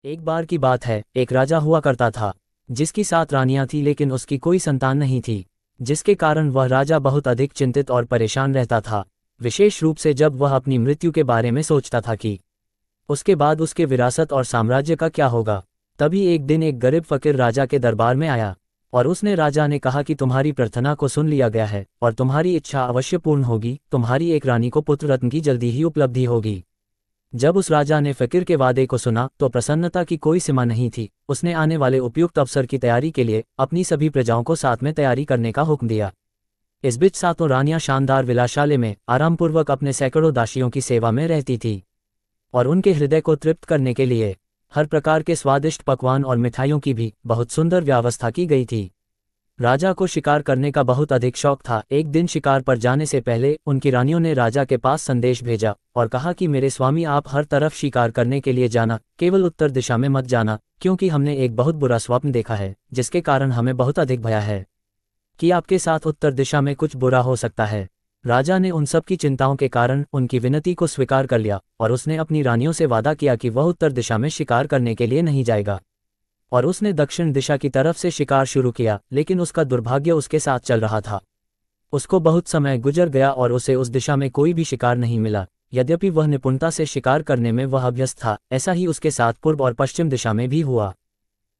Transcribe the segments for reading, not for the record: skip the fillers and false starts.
एक बार की बात है, एक राजा हुआ करता था जिसकी 7 रानियां थी, लेकिन उसकी कोई संतान नहीं थी, जिसके कारण वह राजा बहुत अधिक चिंतित और परेशान रहता था, विशेष रूप से जब वह अपनी मृत्यु के बारे में सोचता था कि उसके बाद उसके विरासत और साम्राज्य का क्या होगा। तभी एक दिन एक गरीब फकीर राजा के दरबार में आया और उसने राजा ने कहा कि तुम्हारी प्रार्थना को सुन लिया गया है और तुम्हारी इच्छा अवश्य पूर्ण होगी, तुम्हारी एक रानी को पुत्र रत्न की जल्दी ही उपलब्धि होगी। जब उस राजा ने फकीर के वादे को सुना तो प्रसन्नता की कोई सीमा नहीं थी। उसने आने वाले उपयुक्त अवसर की तैयारी के लिए अपनी सभी प्रजाओं को साथ में तैयारी करने का हुक्म दिया। इस बीच 7 रानियां शानदार विलासालय में आरामपूर्वक अपने सैकड़ों दासियों की सेवा में रहती थी और उनके हृदय को तृप्त करने के लिए हर प्रकार के स्वादिष्ट पकवान और मिठाइयों की भी बहुत सुंदर व्यवस्था की गई थी। राजा को शिकार करने का बहुत अधिक शौक था। एक दिन शिकार पर जाने से पहले उनकी रानियों ने राजा के पास संदेश भेजा और कहा कि मेरे स्वामी, आप हर तरफ शिकार करने के लिए जाना, केवल उत्तर दिशा में मत जाना, क्योंकि हमने एक बहुत बुरा स्वप्न देखा है जिसके कारण हमें बहुत अधिक भय है कि आपके साथ उत्तर दिशा में कुछ बुरा हो सकता है। राजा ने उन सब की चिंताओं के कारण उनकी विनती को स्वीकार कर लिया और उसने अपनी रानियों से वादा किया कि वह उत्तर दिशा में शिकार करने के लिए नहीं जाएगा और उसने दक्षिण दिशा की तरफ से शिकार शुरू किया, लेकिन उसका दुर्भाग्य उसके साथ चल रहा था। उसको बहुत समय गुजर गया और उसे उस दिशा में कोई भी शिकार नहीं मिला। यद्यपि वह निपुणता से शिकार करने में वह अभ्यस्त था, ऐसा ही उसके साथ पूर्व और पश्चिम दिशा में भी हुआ।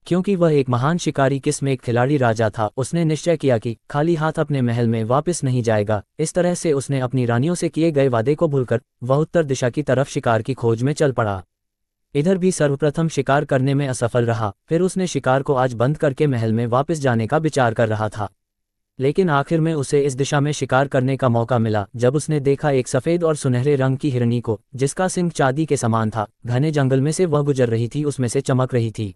क्योंकि वह एक महान शिकारी किस्म एक खिलाड़ी राजा था, उसने निश्चय किया कि खाली हाथ अपने महल में वापस नहीं जाएगा। इस तरह से उसने अपनी रानियों से किए गए वादे को भूलकर वह उत्तर दिशा की तरफ शिकार की खोज में चल पड़ा। इधर भी सर्वप्रथम शिकार करने में असफल रहा, फिर उसने शिकार को आज बंद करके महल में वापस जाने का विचार कर रहा था। लेकिन आखिर में उसे इस दिशा में शिकार करने का मौका मिला जब उसने देखा एक सफेद और सुनहरे रंग की हिरनी को, जिसका सिंग चांदी के समान था। घने जंगल में से वह गुजर रही थी, उसमें से चमक रही थी।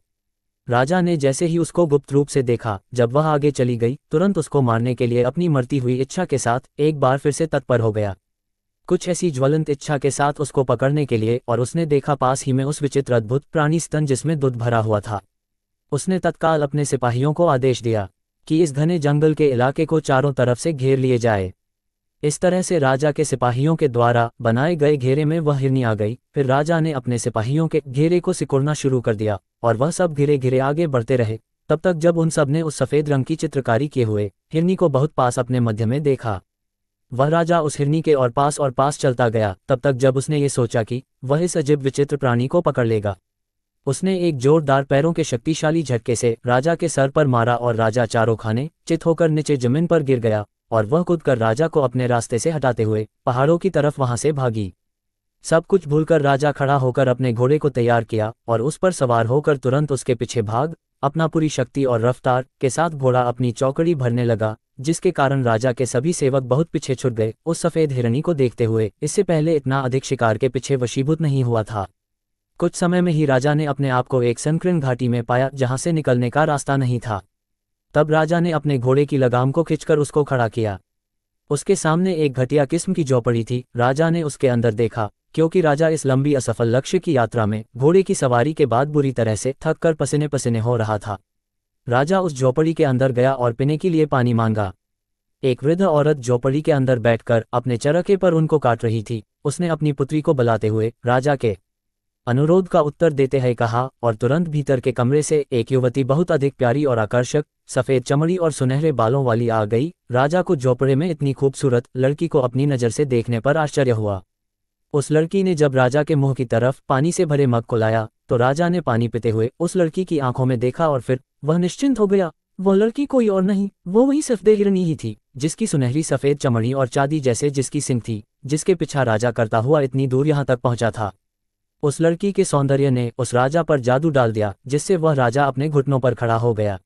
राजा ने जैसे ही उसको गुप्त रूप से देखा, जब वह आगे चली गई, तुरंत उसको मारने के लिए अपनी मरती हुई इच्छा के साथ एक बार फिर से तत्पर हो गया, कुछ ऐसी ज्वलंत इच्छा के साथ उसको पकड़ने के लिए। और उसने देखा पास ही में उस विचित्र अद्भुत प्राणी स्तन जिसमें दूध भरा हुआ था। उसने तत्काल अपने सिपाहियों को आदेश दिया कि इस घने जंगल के इलाके को चारों तरफ से घेर लिए जाए। इस तरह से राजा के सिपाहियों के द्वारा बनाए गए घेरे में वह हिरनी आ गई। फिर राजा ने अपने सिपाहियों के घेरे को सिकुड़ना शुरू कर दिया और वह सब घिरे घिरे आगे बढ़ते रहे, तब तक जब उन सब ने उस सफेद रंग की चित्रकारी किए हुए हिरनी को बहुत पास अपने मध्य में देखा। वह राजा उस हिरनी के और पास चलता गया, तब तक जब उसने ये सोचा कि वह इस अजीब विचित्र प्राणी को पकड़ लेगा। उसने एक जोरदार पैरों के शक्तिशाली झटके से राजा के सर पर मारा और राजा चारों खाने चित होकर नीचे जमीन पर गिर गया और वह कूदकर राजा को अपने रास्ते से हटाते हुए पहाड़ों की तरफ वहां से भागी। सब कुछ भूलकर राजा खड़ा होकर अपने घोड़े को तैयार किया और उस पर सवार होकर तुरंत उसके पीछे भाग अपना पूरी शक्ति और रफ्तार के साथ घोड़ा अपनी चौकड़ी भरने लगा, जिसके कारण राजा के सभी सेवक बहुत पीछे छूट गए उस सफेद हिरनी को देखते हुए। इससे पहले इतना अधिक शिकार के पीछे वशीभूत नहीं हुआ था। कुछ समय में ही राजा ने अपने आप को एक संकीर्ण घाटी में पाया जहां से निकलने का रास्ता नहीं था। तब राजा ने अपने घोड़े की लगाम को खींचकर उसको खड़ा किया। उसके सामने एक घटिया किस्म की झोपड़ी थी। राजा ने उसके अंदर देखा, क्योंकि राजा इस लंबी असफल लक्ष्य की यात्रा में घोड़े की सवारी के बाद बुरी तरह से थक कर पसीने पसीने हो रहा था। राजा उस झोपड़ी के अंदर गया और पीने के लिए पानी मांगा। एक वृद्ध औरत झोपड़ी के अंदर बैठकर अपने चरखे पर उनको काट रही थी। उसने अपनी पुत्री को बुलाते हुए राजा के अनुरोध का उत्तर देते हुए कहा और तुरंत भीतर के कमरे से एक युवती बहुत अधिक प्यारी और आकर्षक सफेद चमड़ी और सुनहरे बालों वाली आ गई। राजा को झोपड़े में इतनी खूबसूरत लड़की को अपनी नज़र से देखने पर आश्चर्य हुआ। उस लड़की ने जब राजा के मुंह की तरफ पानी से भरे मग को लाया तो राजा ने पानी पीते हुए उस लड़की की आंखों में देखा और फिर वह निश्चिंत हो गया। वह लड़की कोई और नहीं, वो वही सफेद हिरनी ही थी, जिसकी सुनहरी सफेद चमड़ी और चांदी जैसे जिसकी सिंग थी, जिसके पीछा राजा करता हुआ इतनी दूर यहाँ तक पहुंचा था। उस लड़की के सौंदर्य ने उस राजा पर जादू डाल दिया, जिससे वह राजा अपने घुटनों पर खड़ा हो गया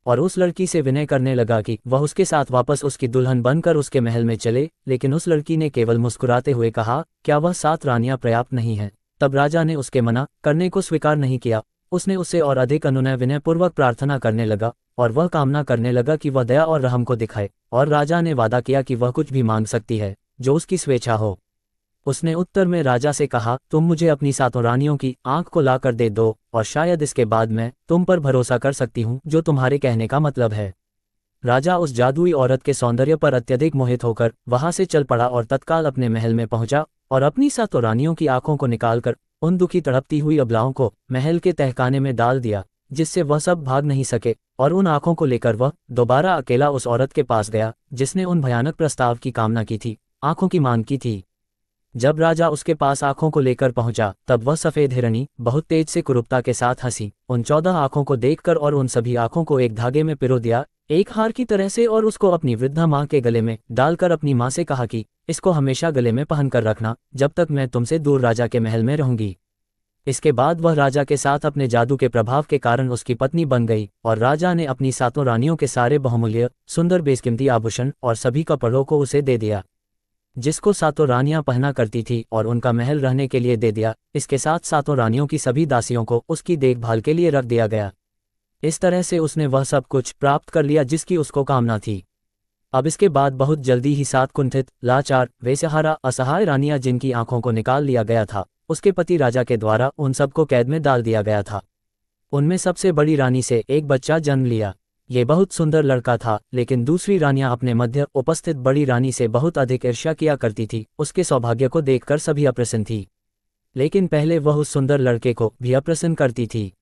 और उस लड़की से विनय करने लगा कि वह उसके साथ वापस उसकी दुल्हन बनकर उसके महल में चले। लेकिन उस लड़की ने केवल मुस्कुराते हुए कहा, क्या वह 7 रानियां पर्याप्त नहीं हैं? तब राजा ने उसके मना करने को स्वीकार नहीं किया। उसने उससे और अधिक अनुनय विनयपूर्वक प्रार्थना करने लगा और वह कामना करने लगा कि वह दया और रहम को दिखाए, और राजा ने वादा किया कि वह कुछ भी मांग सकती है जो उसकी स्वेच्छा हो। उसने उत्तर में राजा से कहा, तुम मुझे अपनी 7 रानियों की आंख को ला कर दे दो और शायद इसके बाद मैं तुम पर भरोसा कर सकती हूँ, जो तुम्हारे कहने का मतलब है। राजा उस जादुई औरत के सौंदर्य पर अत्यधिक मोहित होकर वहां से चल पड़ा और तत्काल अपने महल में पहुंचा और अपनी 7 रानियों की आंखों को निकालकर उन दुखी तड़पती हुई अबलाओं को महल के तहखाने में डाल दिया, जिससे वह सब भाग नहीं सके, और उन आंखों को लेकर वह दोबारा अकेला उस औरत के पास गया जिसने उन भयानक प्रस्ताव की कामना की थी, आंखों की मांग की थी। जब राजा उसके पास आंखों को लेकर पहुंचा, तब वह सफेद हिरनी बहुत तेज से कुरूपता के साथ हंसी उन 14 आंखों को देखकर और उन सभी आंखों को एक धागे में पिरो दिया, एक हार की तरह से, और उसको अपनी वृद्धा माँ के गले में डालकर अपनी माँ से कहा कि इसको हमेशा गले में पहनकर रखना जब तक मैं तुमसे दूर राजा के महल में रहूंगी। इसके बाद वह राजा के साथ अपने जादू के प्रभाव के कारण उसकी पत्नी बन गई, और राजा ने अपनी 7 रानियों के सारे बहुमूल्य सुंदर बेशकीमती आभूषण और सभी कपड़ों को उसे दे दिया, जिसको 7 रानियां पहना करती थी, और उनका महल रहने के लिए दे दिया। इसके साथ 7 रानियों की सभी दासियों को उसकी देखभाल के लिए रख दिया गया। इस तरह से उसने वह सब कुछ प्राप्त कर लिया जिसकी उसको कामना थी। अब इसके बाद बहुत जल्दी ही 7 कुंठित, लाचार, बेसहारा, असहाय रानियां जिनकी आंखों को निकाल लिया गया था, उसके पति राजा के द्वारा उन सबको कैद में डाल दिया गया था। उनमें सबसे बड़ी रानी से एक बच्चा जन्म लिया। ये बहुत सुंदर लड़का था, लेकिन दूसरी रानियां अपने मध्य उपस्थित बड़ी रानी से बहुत अधिक ईर्ष्या किया करती थी। उसके सौभाग्य को देखकर सभी अप्रसन्न थी, लेकिन पहले वह उस सुंदर लड़के को भी अप्रसन्न करती थी।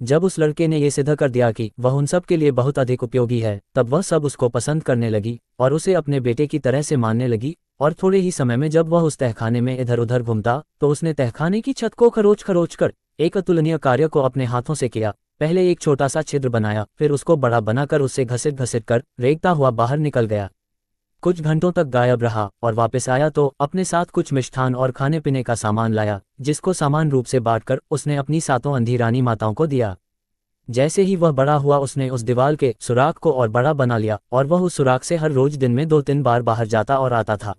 जब उस लड़के ने यह सिद्ध कर दिया कि वह उन सब के लिए बहुत अधिक उपयोगी है, तब वह सब उसको पसंद करने लगी और उसे अपने बेटे की तरह से मानने लगी। और थोड़े ही समय में जब वह उस तहखाने में इधर उधर घूमता, तो उसने तहखाने की छत को खरोच खरोच कर एक अतुलनीय कार्य को अपने हाथों से किया। पहले एक छोटा सा छिद्र बनाया, फिर उसको बड़ा बनाकर उससे घसीट घसीट कर रेंगता हुआ बाहर निकल गया। कुछ घंटों तक गायब रहा और वापस आया तो अपने साथ कुछ मिष्ठान और खाने पीने का सामान लाया, जिसको समान रूप से बांटकर उसने अपनी 7 अंधी रानी माताओं को दिया। जैसे ही वह बड़ा हुआ, उसने उस दीवार के सुराख को और बड़ा बना लिया, और वह उस सुराख से हर रोज दिन में 2-3 बार बाहर जाता और आता था,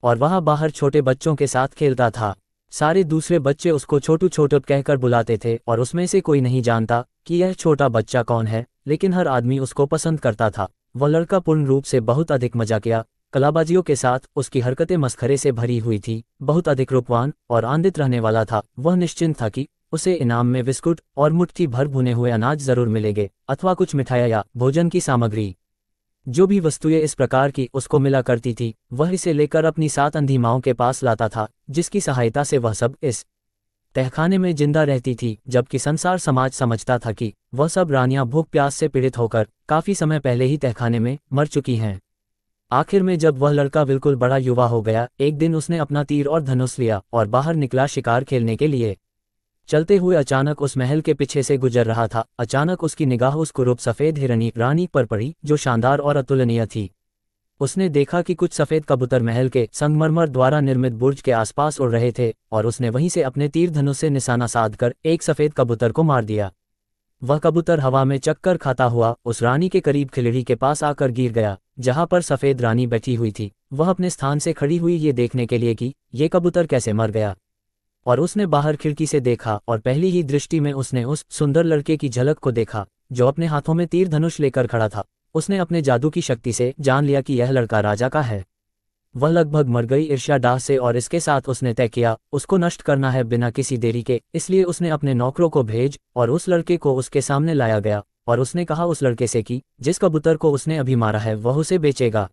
और वहां बाहर छोटे बच्चों के साथ खेलता था। सारे दूसरे बच्चे उसको छोटू छोटू कहकर बुलाते थे, और उसमें से कोई नहीं जानता कि यह छोटा बच्चा कौन है, लेकिन हर आदमी उसको पसंद करता था। वह लड़का पूर्ण रूप से बहुत अधिक मजाकिया, कलाबाजियों के साथ उसकी हरकतें मस्खरे से भरी हुई थी, बहुत अधिक रूपवान और आनंदित रहने वाला था। वह निश्चिंत था कि उसे इनाम में बिस्कुट और मुट्ठी भर भुने हुए अनाज जरूर मिलेंगे, अथवा कुछ मिठाइयाँ या भोजन की सामग्री। जो भी वस्तुएं इस प्रकार की उसको मिला करती थी, वह इसे लेकर अपनी 7 अंधी माओं के पास लाता था, जिसकी सहायता से वह सब इस तहखाने में जिंदा रहती थी। जबकि संसार समाज समझता था कि वह सब रानियां भूख प्यास से पीड़ित होकर काफी समय पहले ही तहखाने में मर चुकी हैं। आखिर में जब वह लड़का बिल्कुल बड़ा युवा हो गया, एक दिन उसने अपना तीर और धनुष लिया और बाहर निकला शिकार खेलने के लिए। चलते हुए अचानक उस महल के पीछे से गुजर रहा था। अचानक उसकी निगाह उस कुरूप सफेद हिरनी रानी पर पड़ी, जो शानदार और अतुलनीय थी। उसने देखा कि कुछ सफेद कबूतर महल के संगमरमर द्वारा निर्मित बुर्ज के आसपास उड़ रहे थे, और उसने वहीं से अपने तीर धनुष से निशाना साधकर एक सफेद कबूतर को मार दिया। वह कबूतर हवा में चक्कर खाता हुआ उस रानी के करीब खिलड़ी के पास आकर गिर गया, जहां पर सफेद रानी बैठी हुई थी। वह अपने स्थान से खड़ी हुई ये देखने के लिए कि ये कबूतर कैसे मर गया, और उसने बाहर खिड़की से देखा, और पहली ही दृष्टि में उसने उस सुंदर लड़के की झलक को देखा, जो अपने हाथों में तीर धनुष लेकर खड़ा था। उसने अपने जादू की शक्ति से जान लिया कि यह लड़का राजा का है। वह लगभग मर गई ईर्ष्या डाह से, और इसके साथ उसने तय किया उसको नष्ट करना है बिना किसी देरी के। इसलिए उसने अपने नौकरों को भेज और उस लड़के को उसके सामने लाया गया, और उसने कहा उस लड़के से कि जिस कबूतर को उसने अभी मारा है वह उसे बेचेगा।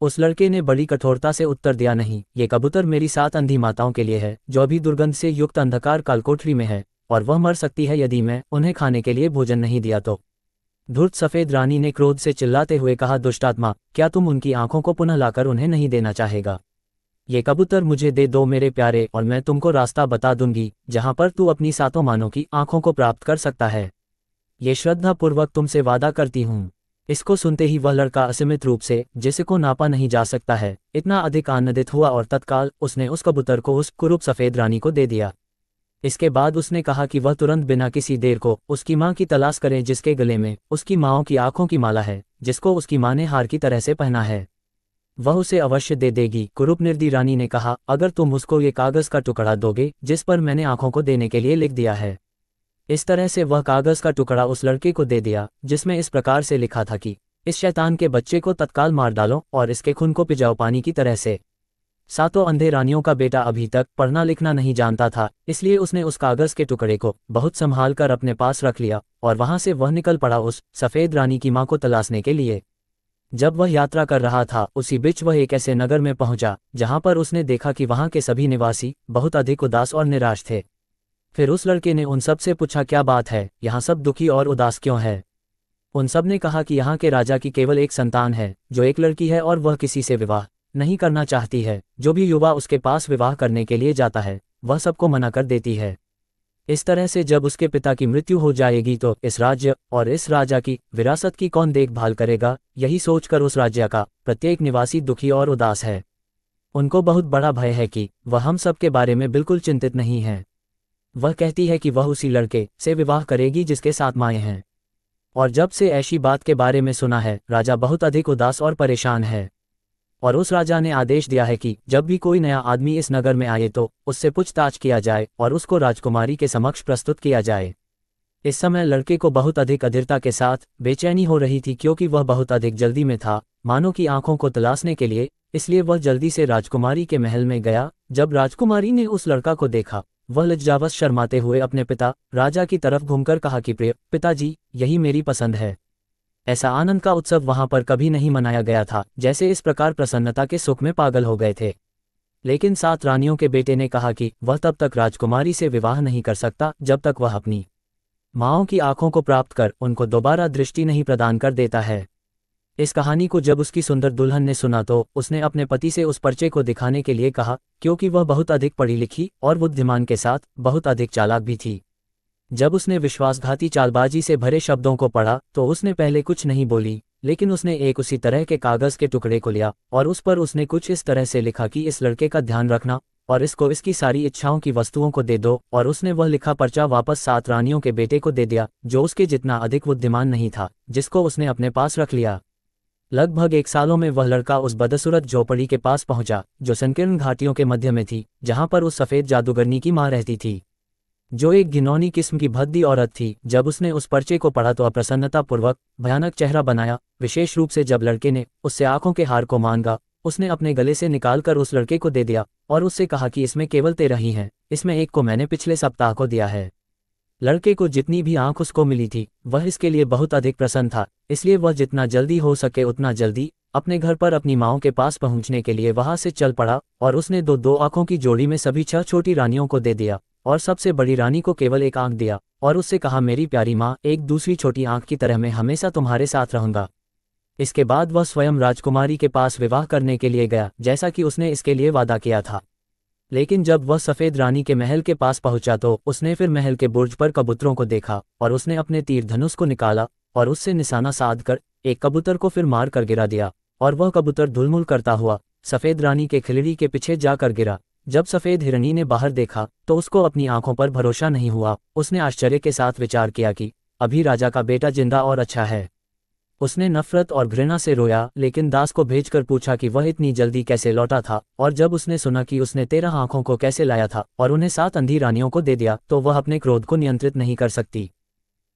उस लड़के ने बड़ी कठोरता से उत्तर दिया, नहीं, ये कबूतर मेरी 7 अंधी माताओं के लिए है, जो अभी दुर्गंध से युक्त अंधकार कालकोठरी में है, और वह मर सकती है यदि मैं उन्हें खाने के लिए भोजन नहीं दिया तो। धूर्त सफेद रानी ने क्रोध से चिल्लाते हुए कहा, दुष्टात्मा, क्या तुम उनकी आंखों को पुनः लाकर उन्हें नहीं देना चाहेगा? ये कबूतर मुझे दे दो मेरे प्यारे, और मैं तुमको रास्ता बता दूंगी जहां पर तू अपनी 7 मानों की आंखों को प्राप्त कर सकता है। ये श्रद्धापूर्वक तुमसे वादा करती हूँ। इसको सुनते ही वह लड़का असीमित रूप से, जिसको नापा नहीं जा सकता है, इतना अधिक आनंदित हुआ, और तत्काल उसने उस कबूतर को उस कुरूप सफेद रानी को दे दिया। इसके बाद उसने कहा कि वह तुरंत बिना किसी देर को उसकी माँ की तलाश करे, जिसके गले में उसकी माँओं की आंखों की माला है, जिसको उसकी माँ ने हार की तरह से पहना है। वह उसे अवश्य दे देगी। कुरूप निर्दयी रानी ने कहा, अगर तुम उसको ये कागज का टुकड़ा दोगे जिस पर मैंने आंखों को देने के लिए लिख दिया है। इस तरह से वह कागज का टुकड़ा उस लड़के को दे दिया, जिसमें इस प्रकार से लिखा था कि इस शैतान के बच्चे को तत्काल मार डालो और इसके खून को पिजाओ पानी की तरह से। 7 अंधे रानियों का बेटा अभी तक पढ़ना लिखना नहीं जानता था, इसलिए उसने उस कागज के टुकड़े को बहुत संभाल कर अपने पास रख लिया, और वहां से वह निकल पड़ा उस सफेद रानी की मां को तलाशने के लिए। जब वह यात्रा कर रहा था उसी बीच वह एक ऐसे नगर में पहुंचा जहां पर उसने देखा कि वहां के सभी निवासी बहुत अधिक उदास और निराश थे। फिर उस लड़के ने उन सब से पूछा, क्या बात है, यहाँ सब दुखी और उदास क्यों है? उन सब ने कहा कि यहाँ के राजा की केवल एक संतान है जो एक लड़की है और वह किसी से विवाह नहीं करना चाहती है। जो भी युवा उसके पास विवाह करने के लिए जाता है वह सबको मना कर देती है। इस तरह से जब उसके पिता की मृत्यु हो जाएगी तो इस राज्य और इस राजा की विरासत की कौन देखभाल करेगा? यही सोचकर उस राज्य का प्रत्येक निवासी दुखी और उदास है। उनको बहुत बड़ा भय है कि वह हम सब के बारे में बिल्कुल चिंतित नहीं है। वह कहती है कि वह उसी लड़के से विवाह करेगी जिसके साथ माए हैं। और जब से ऐसी बात के बारे में सुना है राजा बहुत अधिक उदास और परेशान है। और उस राजा ने आदेश दिया है कि जब भी कोई नया आदमी इस नगर में आए तो उससे पूछताछ किया जाए और उसको राजकुमारी के समक्ष प्रस्तुत किया जाए। इस समय लड़के को बहुत अधिक अधीरता के साथ बेचैनी हो रही थी क्योंकि वह बहुत अधिक जल्दी में था, मानो की आंखों को तलाशने के लिए। इसलिए वह जल्दी से राजकुमारी के महल में गया। जब राजकुमारी ने उस लड़का को देखा वह लज्जावश शर्माते हुए अपने पिता राजा की तरफ घूमकर कहा कि प्रिय पिताजी, यही मेरी पसंद है। ऐसा आनंद का उत्सव वहां पर कभी नहीं मनाया गया था, जैसे इस प्रकार प्रसन्नता के सुख में पागल हो गए थे। लेकिन 7 रानियों के बेटे ने कहा कि वह तब तक राजकुमारी से विवाह नहीं कर सकता जब तक वह अपनी माँओं की आंखों को प्राप्त कर उनको दोबारा दृष्टि नहीं प्रदान कर देता है। इस कहानी को जब उसकी सुंदर दुल्हन ने सुना तो उसने अपने पति से उस पर्चे को दिखाने के लिए कहा, क्योंकि वह बहुत अधिक पढ़ी लिखी और बुद्धिमान के साथ बहुत अधिक चालाक भी थी। जब उसने विश्वासघाती चालबाजी से भरे शब्दों को पढ़ा तो उसने पहले कुछ नहीं बोली, लेकिन उसने एक उसी तरह के कागज के टुकड़े को लिया और उस पर उसने कुछ इस तरह से लिखा कि इस लड़के का ध्यान रखना और इसको इसकी सारी इच्छाओं की वस्तुओं को दे दो। और उसने वह लिखा पर्चा वापस 7 रानियों के बेटे को दे दिया जो उसके जितना अधिक बुद्धिमान नहीं था, जिसको उसने अपने पास रख लिया। लगभग 1 सालों में वह लड़का उस बदसूरत झोपड़ी के पास पहुंचा जो संकीर्ण घाटियों के मध्य में थी, जहां पर उस सफेद जादूगरनी की मां रहती थी, जो एक घिनौनी किस्म की भद्दी औरत थी। जब उसने उस पर्चे को पढ़ा तो अप्रसन्नतापूर्वक भयानक चेहरा बनाया, विशेष रूप से जब लड़के ने उससे आंखों के हार को मांगा। उसने अपने गले से निकालकर उस लड़के को दे दिया और उससे कहा कि इसमें केवल 13 ही हैं, इसमें एक को मैंने पिछले सप्ताह को दिया है। लड़के को जितनी भी आंख उसको मिली थी वह इसके लिए बहुत अधिक प्रसन्न था, इसलिए वह जितना जल्दी हो सके उतना जल्दी अपने घर पर अपनी माँओं के पास पहुंचने के लिए वहां से चल पड़ा। और उसने दो आंखों की जोड़ी में सभी 6 छोटी रानियों को दे दिया और सबसे बड़ी रानी को केवल एक आंख दिया और उससे कहा, मेरी प्यारी माँ, एक दूसरी छोटी आंख की तरह मैं हमेशा तुम्हारे साथ रहूंगा। इसके बाद वह स्वयं राजकुमारी के पास विवाह करने के लिए गया, जैसा कि उसने इसके लिए वादा किया था। लेकिन जब वह सफ़ेद रानी के महल के पास पहुंचा तो उसने फिर महल के बुर्ज पर कबूतरों को देखा और उसने अपने तीर धनुष को निकाला और उससे निशाना साधकर एक कबूतर को फिर मार कर गिरा दिया और वह कबूतर धुलमुल करता हुआ सफ़ेद रानी के खिलड़ी के पीछे जाकर गिरा। जब सफ़ेद हिरनी ने बाहर देखा तो उसको अपनी आंखों पर भरोसा नहीं हुआ। उसने आश्चर्य के साथ विचार किया कि अभी राजा का बेटा जिंदा और अच्छा है। उसने नफरत और घृणा से रोया, लेकिन दास को भेजकर पूछा कि वह इतनी जल्दी कैसे लौटा था। और जब उसने सुना कि उसने 13 आंखों को कैसे लाया था और उन्हें 7 अंधी रानियों को दे दिया तो वह अपने क्रोध को नियंत्रित नहीं कर सकती।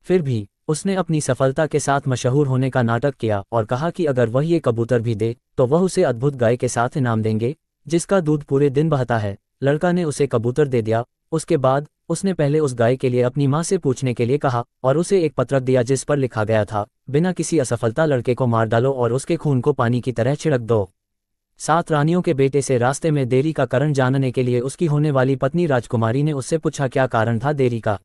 फिर भी उसने अपनी सफलता के साथ मशहूर होने का नाटक किया और कहा कि अगर वह ये कबूतर भी दे तो वह उसे अद्भुत गाय के साथ इनाम देंगे जिसका दूध पूरे दिन बहता है। लड़का ने उसे कबूतर दे दिया। उसके बाद उसने पहले उस गाय के लिए अपनी माँ से पूछने के लिए कहा और उसे एक पत्रक दिया जिस पर लिखा गया था, बिना किसी असफलता लड़के को मार डालो और उसके खून को पानी की तरह छिड़क दो। 7 रानियों के बेटे से रास्ते में देरी का कारण जानने के लिए उसकी होने वाली पत्नी राजकुमारी ने उससे पूछा क्या कारण था देरी का।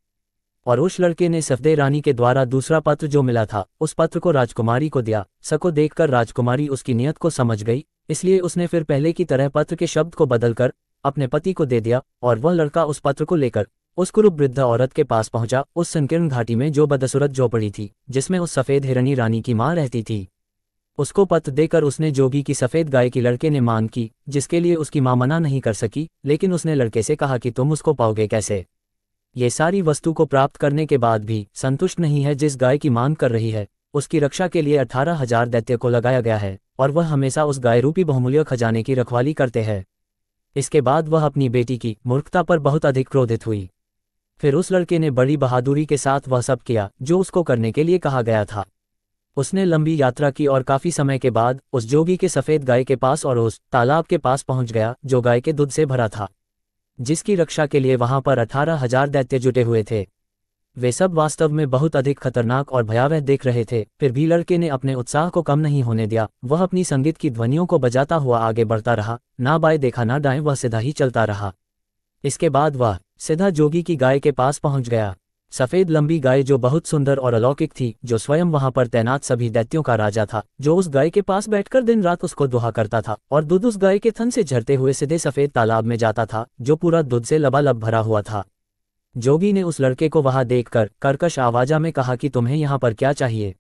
और उस लड़के ने सफेद रानी के द्वारा दूसरा पत्र जो मिला था उस पत्र को राजकुमारी को दिया। सको देखकर राजकुमारी उसकी नियत को समझ गई, इसलिए उसने फिर पहले की तरह पत्र के शब्द को बदलकर अपने पति को दे दिया और वह लड़का उस पत्र को लेकर उस कुरूप वृद्ध औरत के पास पहुंचा, उस संकीर्ण घाटी में जो बदसूरत झोपड़ी थी जिसमें उस सफेद हिरनी रानी की मां रहती थी। उसको पत्र देकर उसने जोगी की सफेद गाय की लड़के ने मांग की, जिसके लिए उसकी मां मना नहीं कर सकी। लेकिन उसने लड़के से कहा कि तुम उसको पाओगे कैसे? ये सारी वस्तु को प्राप्त करने के बाद भी संतुष्ट नहीं है जिस गाय की मांग कर रही है। उसकी रक्षा के लिए 18,000 दैत्य को लगाया गया है और वह हमेशा उस गाय रूपी बहुमूल्य खजाने की रखवाली करते हैं। इसके बाद वह अपनी बेटी की मूर्खता पर बहुत अधिक क्रोधित हुई। फिर उस लड़के ने बड़ी बहादुरी के साथ वह सब किया जो उसको करने के लिए कहा गया था। उसने लंबी यात्रा की और काफी समय के बाद उस जोगी के सफेद गाय के पास और उस तालाब के पास पहुंच गया जो गाय के दूध से भरा था, जिसकी रक्षा के लिए वहां पर 18,000 दैत्य जुटे हुए थे। वे सब वास्तव में बहुत अधिक खतरनाक और भयावह देख रहे थे, फिर भी लड़के ने अपने उत्साह को कम नहीं होने दिया। वह अपनी संगीत की ध्वनियों को बजाता हुआ आगे बढ़ता रहा, ना बाएं देखा ना दाएं, वह सीधा ही चलता रहा। इसके बाद वह सीधा जोगी की गाय के पास पहुंच गया। सफ़ेद लंबी गाय जो बहुत सुंदर और अलौकिक थी, जो स्वयं वहां पर तैनात सभी दैत्यों का राजा था, जो उस गाय के पास बैठकर दिन रात उसको दुहा करता था, और दूध उस गाय के थन से झरते हुए सीधे सफ़ेद तालाब में जाता था, जो पूरा दूध से लबालब भरा हुआ था। जोगी ने उस लड़के को वहां देखकर कर्कश आवाज़ में कहा कि तुम्हें यहाँ पर क्या चाहिए।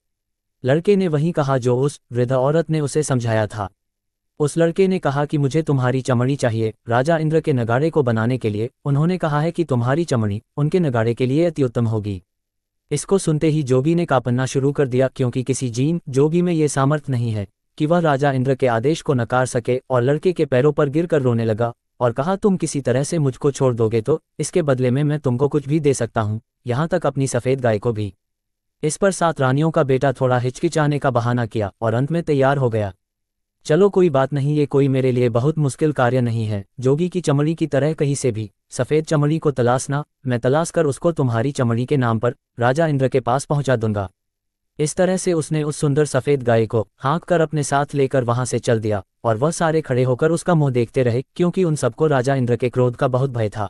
लड़के ने वही कहा जो उस वृद्ध औरत ने उसे समझाया था। उस लड़के ने कहा कि मुझे तुम्हारी चमड़ी चाहिए, राजा इंद्र के नगाड़े को बनाने के लिए। उन्होंने कहा है कि तुम्हारी चमड़ी उनके नगाड़े के लिए अति उत्तम होगी। इसको सुनते ही जोगी ने कांपना शुरू कर दिया, क्योंकि किसी जीन जोगी में ये सामर्थ्य नहीं है कि वह राजा इंद्र के आदेश को नकार सके, और लड़के के पैरों पर गिरकर रोने लगा और कहा, तुम किसी तरह से मुझको छोड़ दोगे तो इसके बदले में मैं तुमको कुछ भी दे सकता हूँ, यहाँ तक अपनी सफ़ेद गाय को भी। इस पर 7 रानियों का बेटा थोड़ा हिचकिचाने का बहाना किया और अंत में तैयार हो गया। चलो कोई बात नहीं, ये कोई मेरे लिए बहुत मुश्किल कार्य नहीं है। जोगी की चमड़ी की तरह कहीं से भी सफ़ेद चमड़ी को तलाशना, मैं तलाश कर उसको तुम्हारी चमड़ी के नाम पर राजा इंद्र के पास पहुंचा दूंगा। इस तरह से उसने उस सुंदर सफ़ेद गाय को हाँक कर अपने साथ लेकर वहां से चल दिया, और वह सारे खड़े होकर उसका मुंह देखते रहे, क्योंकि उन सबको राजा इंद्र के क्रोध का बहुत भय था।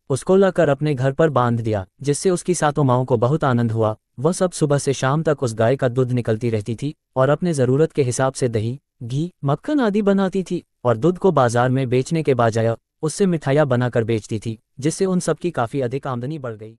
उसको लाकर अपने घर पर बांध दिया, जिससे उसकी 7 माओं को बहुत आनंद हुआ। वह सब सुबह से शाम तक उस गाय का दूध निकलती रहती थी और अपने ज़रूरत के हिसाब से दही, घी, मक्खन आदि बनाती थी, और दूध को बाजार में बेचने के बजाय उससे मिठाइयाँ बनाकर बेचती थी, जिससे उन सबकी काफ़ी अधिक आमदनी बढ़ गई।